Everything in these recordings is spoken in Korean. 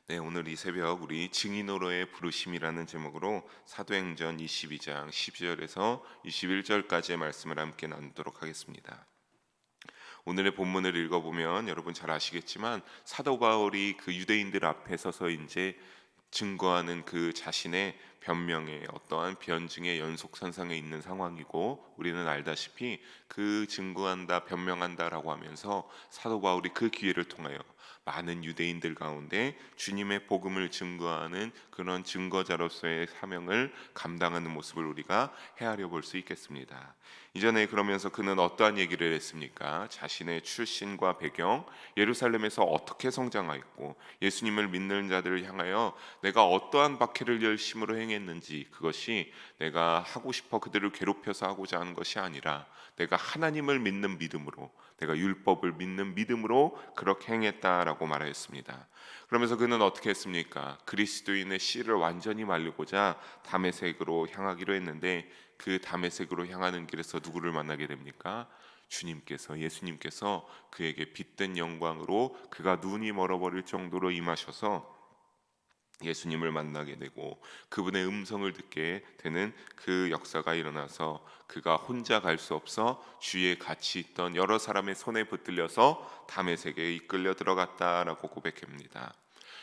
네, 오늘 이 새벽 우리 증인으로의 부르심이라는 제목으로 사도행전 22장 12절에서 21절까지의 말씀을 함께 나누도록 하겠습니다. 오늘의 본문을 읽어보면 여러분 잘 아시겠지만 사도 바울이 그 유대인들 앞에 서서 이제 증거하는 그 자신의 변명의 어떠한 변증의 연속선상에 있는 상황이고, 우리는 알다시피 그 증거한다 변명한다라고 하면서 사도 바울이 그 기회를 통하여 많은 유대인들 가운데 주님의 복음을 증거하는 그런 증거자로서의 사명을 감당하는 모습을 우리가 헤아려 볼 수 있겠습니다. 이전에 그러면서 그는 어떠한 얘기를 했습니까? 자신의 출신과 배경, 예루살렘에서 어떻게 성장하였고 예수님을 믿는 자들을 향하여 내가 어떠한 박해를 열심으로 행했는지, 그것이 내가 하고 싶어 그들을 괴롭혀서 하고자 하는 것이 아니라 내가 하나님을 믿는 믿음으로, 내가 율법을 믿는 믿음으로 그렇게 행했다라고 말하였습니다. 그러면서 그는 어떻게 했습니까? 그리스도인의 씨를 완전히 말리고자 다메섹으로 향하기로 했는데, 그 다메섹으로 향하는 길에서 누구를 만나게 됩니까? 주님께서, 예수님께서 그에게 빛된 영광으로 그가 눈이 멀어버릴 정도로 임하셔서 예수님을 만나게 되고 그분의 음성을 듣게 되는 그 역사가 일어나서 그가 혼자 갈 수 없어 주위에 같이 있던 여러 사람의 손에 붙들려서 다메섹에 이끌려 들어갔다라고 고백합니다.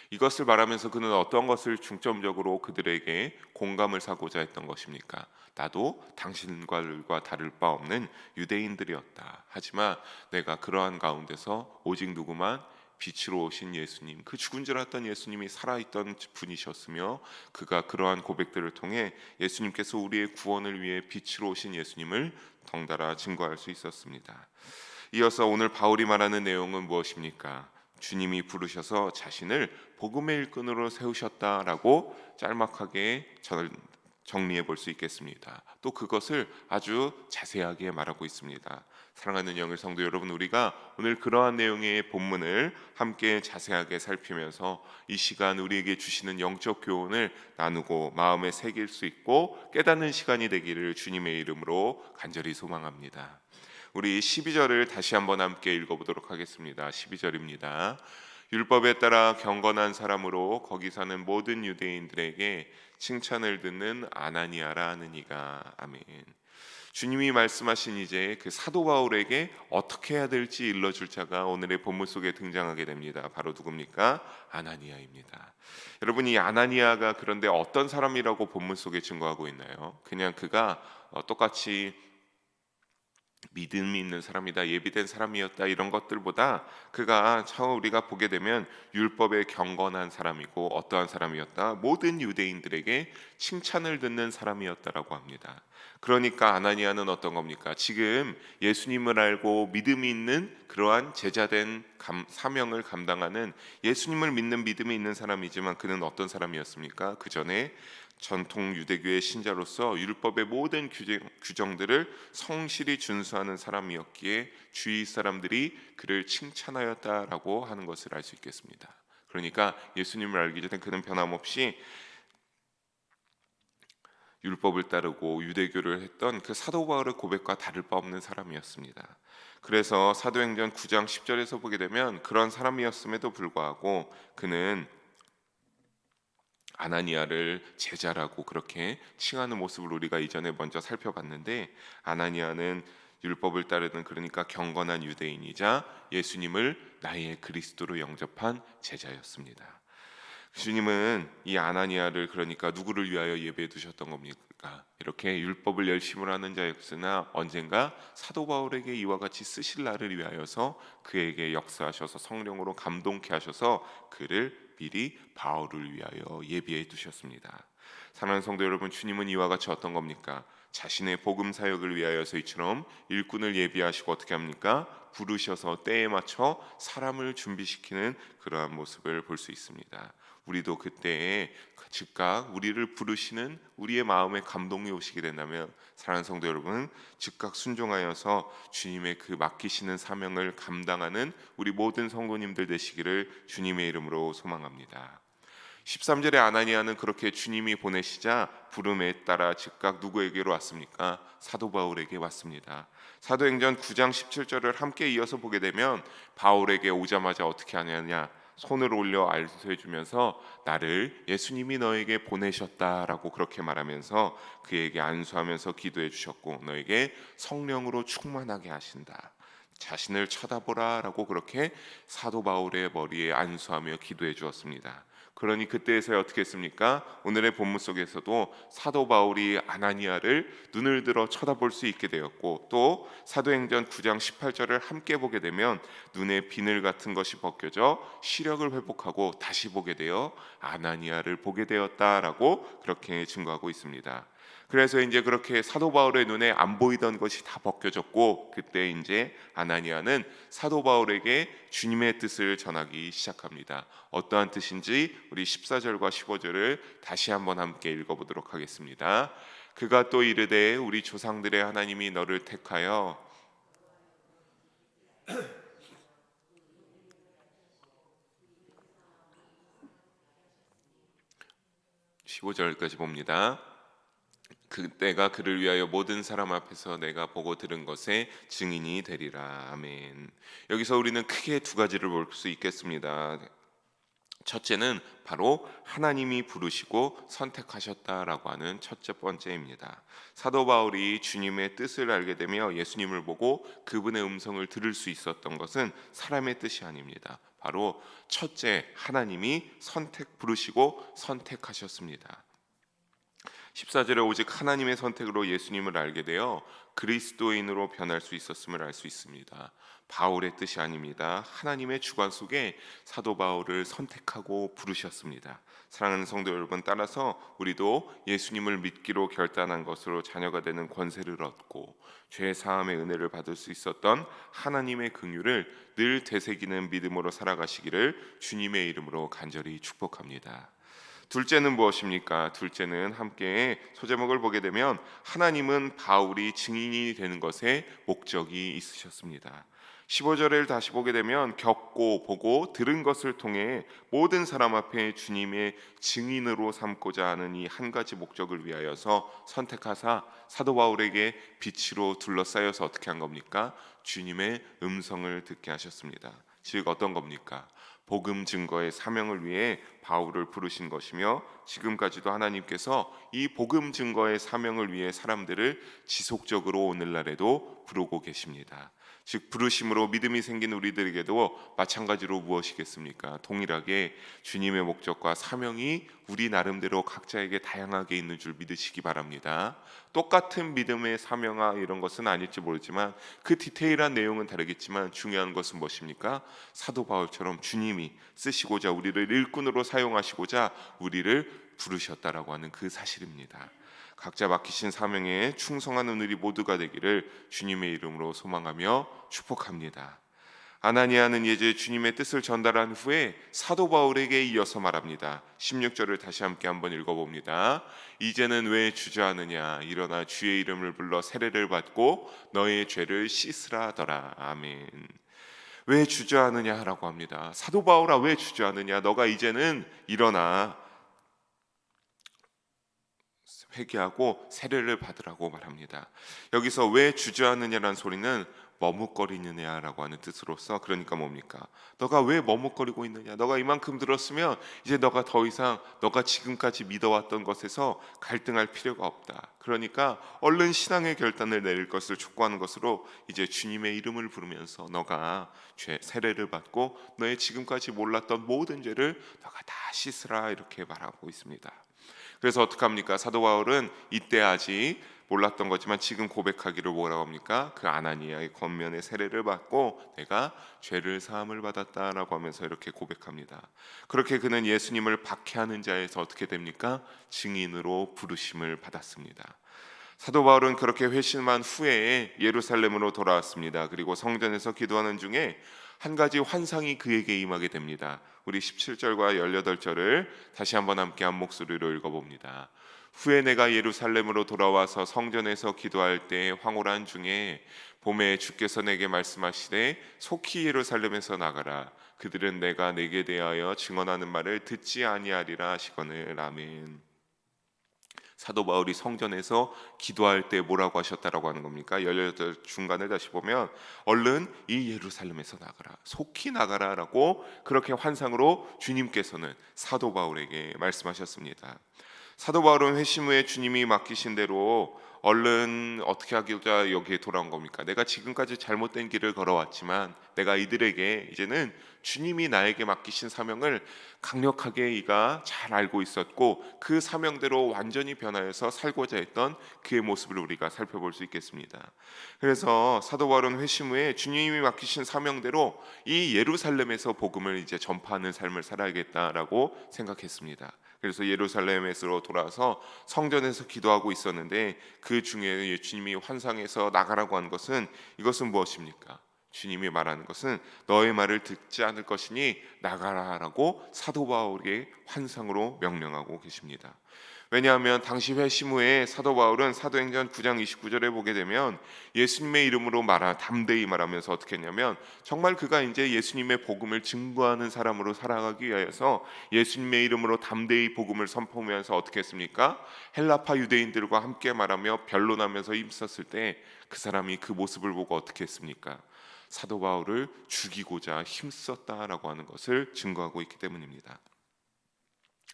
이것을 말하면서 그는 어떤 것을 중점적으로 그들에게 공감을 사고자 했던 것입니까? 나도 당신과 다를 바 없는 유대인들이었다. 하지만 내가 그러한 가운데서 오직 누구만, 빛으로 오신 예수님, 그 죽은 줄 알았던 예수님이 살아있던 분이셨으며, 그가 그러한 고백들을 통해 예수님께서 우리의 구원을 위해 빛으로 오신 예수님을 덩달아 증거할 수 있었습니다. 이어서 오늘 바울이 말하는 내용은 무엇입니까? 주님이 부르셔서 자신을 복음의 일꾼으로 세우셨다라고 짤막하게 정리해 볼 수 있겠습니다. 또 그것을 아주 자세하게 말하고 있습니다. 사랑하는 영의 성도 여러분, 우리가 오늘 그러한 내용의 본문을 함께 자세하게 살피면서 이 시간 우리에게 주시는 영적 교훈을 나누고 마음에 새길 수 있고 깨닫는 시간이 되기를 주님의 이름으로 간절히 소망합니다. 우리 12절을 다시 한번 함께 읽어보도록 하겠습니다. 12절입니다. 율법에 따라 경건한 사람으로 거기 사는 모든 유대인들에게 칭찬을 듣는 아나니아라 하는 이가. 아멘. 주님이 말씀하신 이제 그 사도 바울에게 어떻게 해야 될지 일러줄 자가 오늘의 본문 속에 등장하게 됩니다. 바로 누굽니까? 아나니아입니다. 여러분, 이 아나니아가 그런데 어떤 사람이라고 본문 속에 증거하고 있나요? 그냥 그가 똑같이 믿음이 있는 사람이다, 예비된 사람이었다, 이런 것들보다 그가 처음 우리가 보게 되면 율법에 경건한 사람이고 어떠한 사람이었다, 모든 유대인들에게 칭찬을 듣는 사람이었다라고 합니다. 그러니까 아나니아는 어떤 겁니까? 지금 예수님을 알고 믿음이 있는 그러한 제자된 사명을 감당하는, 예수님을 믿는 믿음이 있는 사람이지만 그는 어떤 사람이었습니까? 그 전에 전통 유대교의 신자로서 율법의 모든 규정들을 성실히 준수하는 사람이었기에 주위 사람들이 그를 칭찬하였다라고 하는 것을 알 수 있겠습니다. 그러니까 예수님을 알기 전에 그는 변함없이 율법을 따르고 유대교를 했던 그 사도 바울의 고백과 다를 바 없는 사람이었습니다. 그래서 사도행전 9장 10절에서 보게 되면 그런 사람이었음에도 불구하고 그는 아나니아를 제자라고 그렇게 칭하는 모습을 우리가 이전에 먼저 살펴봤는데, 아나니아는 율법을 따르는, 그러니까 경건한 유대인이자 예수님을 나의 그리스도로 영접한 제자였습니다. 주님은 이 아나니아를, 그러니까 누구를 위하여 예배해 두셨던 겁니까? 이렇게 율법을 열심히 하는 자였으나 언젠가 사도 바울에게 이와 같이 쓰실 날을 위하여서 그에게 역사하셔서 성령으로 감동케 하셔서 그를 미리 바울을 위하여 예비해 두셨습니다. 사랑하는 성도 여러분, 주님은 이와 같이 어떤 겁니까? 자신의 복음 사역을 위하여서 이처럼 일꾼을 예비하시고 어떻게 합니까? 부르셔서 때에 맞춰 사람을 준비시키는 그러한 모습을 볼 수 있습니다. 우리도 그때에 즉각 우리를 부르시는 우리의 마음에 감동이 오시게 된다면, 사랑하는 성도 여러분, 즉각 순종하여서 주님의 그 맡기시는 사명을 감당하는 우리 모든 성도님들 되시기를 주님의 이름으로 소망합니다. 13절에 아나니아는 그렇게 주님이 보내시자 부름에 따라 즉각 누구에게로 왔습니까? 사도 바울에게 왔습니다. 사도행전 9장 17절을 함께 이어서 보게 되면 바울에게 오자마자 어떻게 하느냐, 손을 올려 안수해 주면서 나를 예수님이 너에게 보내셨다라고 그렇게 말하면서 그에게 안수하면서 기도해 주셨고, 너에게 성령으로 충만하게 하신다, 자신을 쳐다보라라고 그렇게 사도 바울의 머리에 안수하며 기도해 주었습니다. 그러니 그때에서야 어떻게 했습니까? 오늘의 본문 속에서도 사도 바울이 아나니아를 눈을 들어 쳐다볼 수 있게 되었고, 또 사도행전 9장 18절을 함께 보게 되면 눈에 비늘 같은 것이 벗겨져 시력을 회복하고 다시 보게 되어 아나니아를 보게 되었다라고 그렇게 증거하고 있습니다. 그래서 이제 그렇게 사도 바울의 눈에 안 보이던 것이 다 벗겨졌고, 그때 이제 아나니아는 사도 바울에게 주님의 뜻을 전하기 시작합니다. 어떠한 뜻인지 우리 14절과 15절을 다시 한번 함께 읽어보도록 하겠습니다. 그가 또 이르되 우리 조상들의 하나님이 너를 택하여 15절까지 봅니다. 그때가 그를 위하여 모든 사람 앞에서 내가 보고 들은 것에 증인이 되리라. 아멘. 여기서 우리는 크게 두 가지를 볼 수 있겠습니다. 첫째는 바로 하나님이 부르시고 선택하셨다라고 하는 첫째 번째입니다. 사도 바울이 주님의 뜻을 알게 되며 예수님을 보고 그분의 음성을 들을 수 있었던 것은 사람의 뜻이 아닙니다. 바로 첫째, 하나님이 부르시고 선택하셨습니다. 14절에 오직 하나님의 선택으로 예수님을 알게 되어 그리스도인으로 변할 수 있었음을 알 수 있습니다. 바울의 뜻이 아닙니다. 하나님의 주관 속에 사도 바울을 선택하고 부르셨습니다. 사랑하는 성도 여러분, 따라서 우리도 예수님을 믿기로 결단한 것으로 자녀가 되는 권세를 얻고 죄 사함의 은혜를 받을 수 있었던 하나님의 긍휼을 늘 되새기는 믿음으로 살아가시기를 주님의 이름으로 간절히 축복합니다. 둘째는 무엇입니까? 둘째는 함께 소제목을 보게 되면 하나님은 바울이 증인이 되는 것에 목적이 있으셨습니다. 15절을 다시 보게 되면 겪고 보고 들은 것을 통해 모든 사람 앞에 주님의 증인으로 삼고자 하는 이 한 가지 목적을 위하여서 선택하사 사도 바울에게 빛으로 둘러싸여서 어떻게 한 겁니까? 주님의 음성을 듣게 하셨습니다. 즉 어떤 겁니까? 복음 증거의 사명을 위해 바울을 부르신 것이며, 지금까지도 하나님께서 이 복음 증거의 사명을 위해 사람들을 지속적으로 오늘날에도 부르고 계십니다. 즉 부르심으로 믿음이 생긴 우리들에게도 마찬가지로 무엇이겠습니까? 동일하게 주님의 목적과 사명이 우리 나름대로 각자에게 다양하게 있는 줄 믿으시기 바랍니다. 똑같은 믿음의 사명아 이런 것은 아닐지 모르지만 그 디테일한 내용은 다르겠지만 중요한 것은 무엇입니까? 사도 바울처럼 주님이 쓰시고자 우리를 일꾼으로 사용하시고자 우리를 부르셨다라고 하는 그 사실입니다. 각자 맡기신 사명에 충성하는 우리 모두가 되기를 주님의 이름으로 소망하며 축복합니다. 아나니아는 이제 주님의 뜻을 전달한 후에 사도 바울에게 이어서 말합니다. 16절을 다시 함께 한번 읽어봅니다. 이제는 왜 주저하느냐? 일어나 주의 이름을 불러 세례를 받고 너의 죄를 씻으라 하더라. 아멘. 왜 주저하느냐라고 합니다. 사도 바울아, 왜 주저하느냐? 너가 이제는 일어나 회개하고 세례를 받으라고 말합니다. 여기서 왜 주저하느냐라는 소리는 머뭇거리느냐라고 하는 뜻으로서, 그러니까 뭡니까? 너가 왜 머뭇거리고 있느냐? 너가 이만큼 들었으면 이제 너가 더 이상 너가 지금까지 믿어왔던 것에서 갈등할 필요가 없다. 그러니까 얼른 신앙의 결단을 내릴 것을 촉구하는 것으로 이제 주님의 이름을 부르면서 너가 세례를 받고 너의 지금까지 몰랐던 모든 죄를 너가 다 씻으라 이렇게 말하고 있습니다. 그래서 어떡합니까? 사도 바울은 이때 아직 몰랐던 거지만 지금 고백하기를 뭐라고 합니까? 그 아나니아의 권면에 세례를 받고 내가 죄를 사함을 받았다라고 하면서 이렇게 고백합니다. 그렇게 그는 예수님을 박해하는 자에서 어떻게 됩니까? 증인으로 부르심을 받았습니다. 사도 바울은 그렇게 회심한 후에 예루살렘으로 돌아왔습니다. 그리고 성전에서 기도하는 중에 한 가지 환상이 그에게 임하게 됩니다. 우리 17절과 18절을 다시 한번 함께 한 목소리로 읽어봅니다. 후에 내가 예루살렘으로 돌아와서 성전에서 기도할 때 황홀한 중에 봄에 주께서 내게 말씀하시되 속히 예루살렘에서 나가라. 그들은 내가 내게 대하여 증언하는 말을 듣지 아니하리라 하시거늘. 아멘. 사도 바울이 성전에서 기도할 때 뭐라고 하셨다라고 하는 겁니까? 18 중간을 다시 보면 얼른 이 예루살렘에서 나가라, 속히 나가라라고 그렇게 환상으로 주님께서는 사도 바울에게 말씀하셨습니다. 사도 바울은 회심 후에 주님이 맡기신 대로 얼른 어떻게 하기자 여기에 돌아온 겁니까? 내가 지금까지 잘못된 길을 걸어왔지만 내가 이들에게 이제는 주님이 나에게 맡기신 사명을 강력하게 이가 잘 알고 있었고 그 사명대로 완전히 변화해서 살고자 했던 그의 모습을 우리가 살펴볼 수 있겠습니다. 그래서 사도 바울은 회심 후에 주님이 맡기신 사명대로 이 예루살렘에서 복음을 이제 전파하는 삶을 살아야겠다라고 생각했습니다. 그래서 예루살렘에서 돌아와서 성전에서 기도하고 있었는데 그 중에 주님이 환상에서 나가라고 한 것은 이것은 무엇입니까? 주님이 말하는 것은 너의 말을 듣지 않을 것이니 나가라라고 사도 바울에게 환상으로 명령하고 계십니다. 왜냐하면 당시 회심 후에 사도 바울은 사도행전 9장 29절에 보게 되면 예수님의 이름으로 담대히 말하면서 어떻게 했냐면 정말 그가 이제 예수님의 복음을 증거하는 사람으로 살아가기 위해서 예수님의 이름으로 담대히 복음을 선포하면서 어떻게 했습니까? 헬라파 유대인들과 함께 말하며 변론하면서 힘썼을 때 그 사람이 그 모습을 보고 어떻게 했습니까? 사도 바울을 죽이고자 힘썼다라고 하는 것을 증거하고 있기 때문입니다.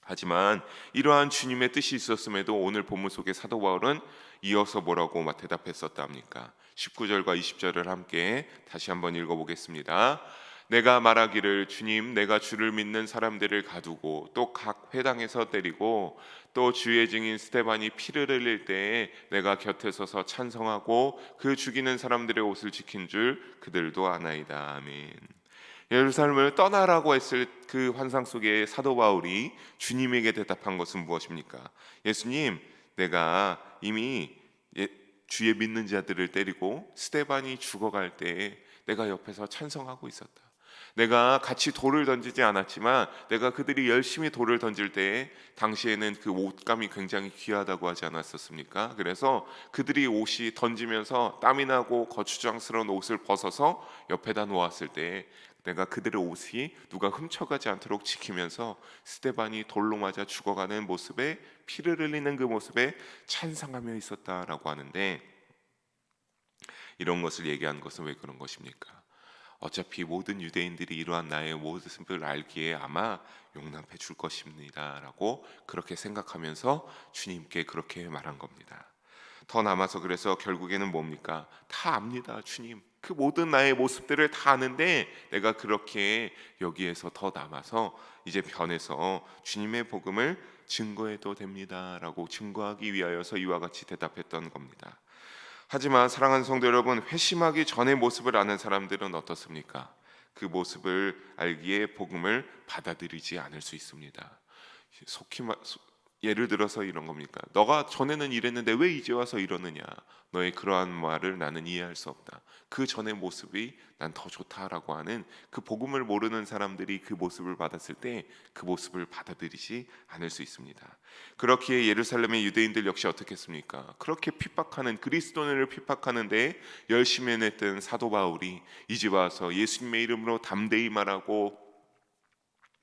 하지만 이러한 주님의 뜻이 있었음에도 오늘 본문 속에 사도 바울은 이어서 뭐라고 대답했었다 합니까? 19절과 20절을 함께 다시 한번 읽어보겠습니다. 내가 말하기를 주님 내가 주를 믿는 사람들을 가두고 또 각 회당에서 때리고 또 주의 증인 스데반이 피를 흘릴 때에 내가 곁에 서서 찬성하고 그 죽이는 사람들의 옷을 지킨 줄 그들도 아나이다. 아멘. 예루살렘을 떠나라고 했을 그 환상 속에 사도 바울이 주님에게 대답한 것은 무엇입니까? 예수님, 내가 이미 주의 믿는 자들을 때리고 스데반이 죽어갈 때에 내가 옆에서 찬성하고 있었다. 내가 같이 돌을 던지지 않았지만 내가 그들이 열심히 돌을 던질 때에 당시에는 그 옷감이 굉장히 귀하다고 하지 않았었습니까? 그래서 그들이 옷이 던지면서 땀이 나고 거추장스러운 옷을 벗어서 옆에다 놓았을 때 내가 그들의 옷이 누가 훔쳐가지 않도록 지키면서 스데반이 돌로 맞아 죽어가는 모습에 피를 흘리는 그 모습에 찬상하며 있었다라고 하는데 이런 것을 얘기한 것은 왜 그런 것입니까? 어차피 모든 유대인들이 이러한 나의 모습을 알기에 아마 용납해 줄 것입니다 라고 그렇게 생각하면서 주님께 그렇게 말한 겁니다. 더 남아서 그래서 결국에는 뭡니까? 다 압니다. 주님 그 모든 나의 모습들을 다 아는데 내가 그렇게 여기에서 더 남아서 이제 변해서 주님의 복음을 증거해도 됩니다 라고 증거하기 위하여서 이와 같이 대답했던 겁니다. 하지만 사랑하는 성도 여러분, 회심하기 전의 모습을 아는 사람들은 어떻습니까? 그 모습을 알기에 복음을 받아들이지 않을 수 있습니다. 예를 들어서 이런 겁니까? 너가 전에는 이랬는데 왜 이제 와서 이러느냐? 너의 그러한 말을 나는 이해할 수 없다. 그 전의 모습이 난 더 좋다라고 하는 그 복음을 모르는 사람들이 그 모습을 받았을 때 그 모습을 받아들이지 않을 수 있습니다. 그렇기에 예루살렘의 유대인들 역시 어떻게 했습니까? 그렇게 핍박하는 그리스도인을 핍박하는데 열심히 해냈던 사도 바울이 이제 와서 예수님의 이름으로 담대히 말하고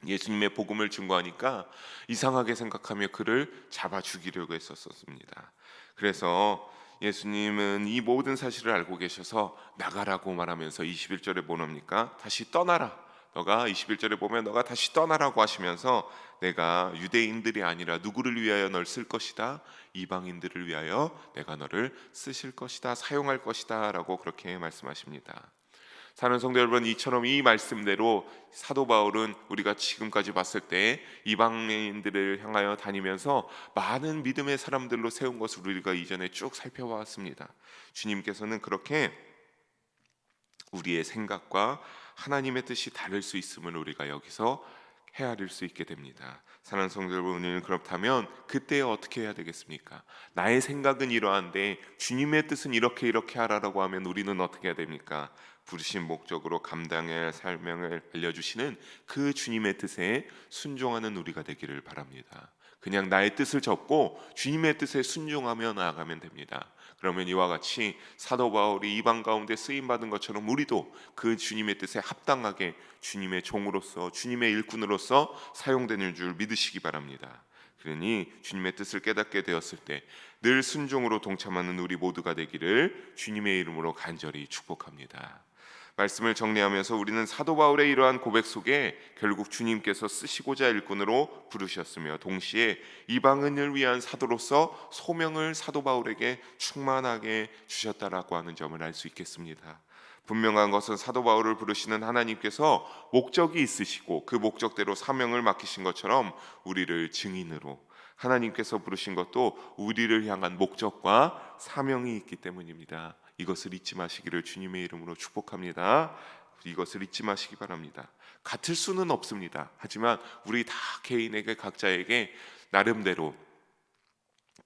예수님의 복음을 증거하니까 이상하게 생각하며 그를 잡아 죽이려고 했었습니다. 그래서 예수님은 이 모든 사실을 알고 계셔서 나가라고 말하면서 21절에 뭐랍니까? 다시 떠나라. 너가 21절에 보면 너가 다시 떠나라고 하시면서 내가 유대인들이 아니라 누구를 위하여 널 쓸 것이다? 이방인들을 위하여 내가 너를 쓰실 것이다. 사용할 것이다 라고 그렇게 말씀하십니다. 사는 성도 여러분, 이처럼 이 말씀대로 사도 바울은 우리가 지금까지 봤을 때 이방인들을 향하여 다니면서 많은 믿음의 사람들로 세운 것을 우리가 이전에 쭉 살펴봤습니다. 주님께서는 그렇게 우리의 생각과 하나님의 뜻이 다를 수 있음을 우리가 여기서 헤아릴 수 있게 됩니다. 사랑하는 성도 여러분, 그렇다면 그때 어떻게 해야 되겠습니까? 나의 생각은 이러한데 주님의 뜻은 이렇게 하라라고 하면 우리는 어떻게 해야 됩니까? 부르신 목적으로 감당해야 할 사명을 알려주시는 그 주님의 뜻에 순종하는 우리가 되기를 바랍니다. 그냥 나의 뜻을 접고 주님의 뜻에 순종하며 나아가면 됩니다. 그러면 이와 같이 사도 바울이 이방 가운데 쓰임받은 것처럼 우리도 그 주님의 뜻에 합당하게 주님의 종으로서 주님의 일꾼으로서 사용되는 줄 믿으시기 바랍니다. 그러니 주님의 뜻을 깨닫게 되었을 때 늘 순종으로 동참하는 우리 모두가 되기를 주님의 이름으로 간절히 축복합니다. 말씀을 정리하면서 우리는 사도 바울의 이러한 고백 속에 결국 주님께서 쓰시고자 일꾼으로 부르셨으며 동시에 이방인을 위한 사도로서 소명을 사도 바울에게 충만하게 주셨다라고 하는 점을 알 수 있겠습니다. 분명한 것은 사도 바울을 부르시는 하나님께서 목적이 있으시고 그 목적대로 사명을 맡기신 것처럼 우리를 증인으로 하나님께서 부르신 것도 우리를 향한 목적과 사명이 있기 때문입니다. 이것을 잊지 마시기를 주님의 이름으로 축복합니다. 이것을 잊지 마시기 바랍니다. 같을 수는 없습니다. 하지만 우리 다 개인에게 각자에게 나름대로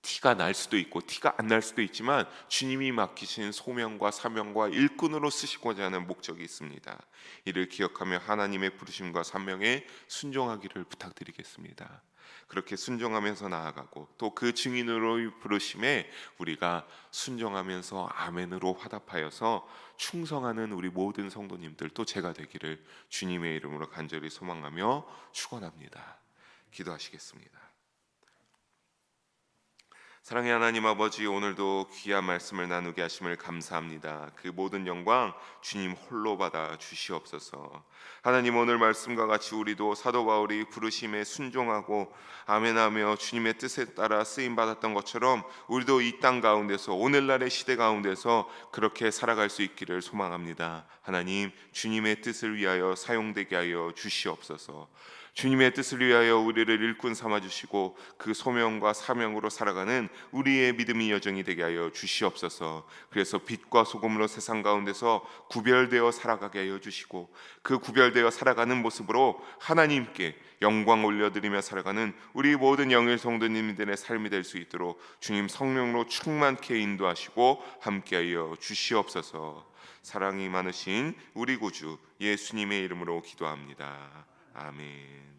티가 날 수도 있고 티가 안 날 수도 있지만 주님이 맡기신 소명과 사명과 일꾼으로 쓰시고자 하는 목적이 있습니다. 이를 기억하며 하나님의 부르심과 사명에 순종하기를 부탁드리겠습니다. 그렇게 순종하면서 나아가고 또 그 증인으로 부르심에 우리가 순종하면서 아멘으로 화답하여서 충성하는 우리 모든 성도님들 또 제가 되기를 주님의 이름으로 간절히 소망하며 축원합니다. 기도하시겠습니다. 사랑의 하나님 아버지, 오늘도 귀한 말씀을 나누게 하심을 감사합니다. 그 모든 영광 주님 홀로 받아 주시옵소서. 하나님, 오늘 말씀과 같이 우리도 사도 바울이 부르심에 순종하고 아멘하며 주님의 뜻에 따라 쓰임 받았던 것처럼 우리도 이 땅 가운데서 오늘날의 시대 가운데서 그렇게 살아갈 수 있기를 소망합니다. 하나님, 주님의 뜻을 위하여 사용되게 하여 주시옵소서. 주님의 뜻을 위하여 우리를 일꾼 삼아주시고 그 소명과 사명으로 살아가는 우리의 믿음의 여정이 되게 하여 주시옵소서. 그래서 빛과 소금으로 세상 가운데서 구별되어 살아가게 하여 주시고 그 구별되어 살아가는 모습으로 하나님께 영광 올려드리며 살아가는 우리 모든 영의 성도님들의 삶이 될 수 있도록 주님 성령으로 충만케 인도하시고 함께하여 주시옵소서. 사랑이 많으신 우리 구주 예수님의 이름으로 기도합니다. 아멘.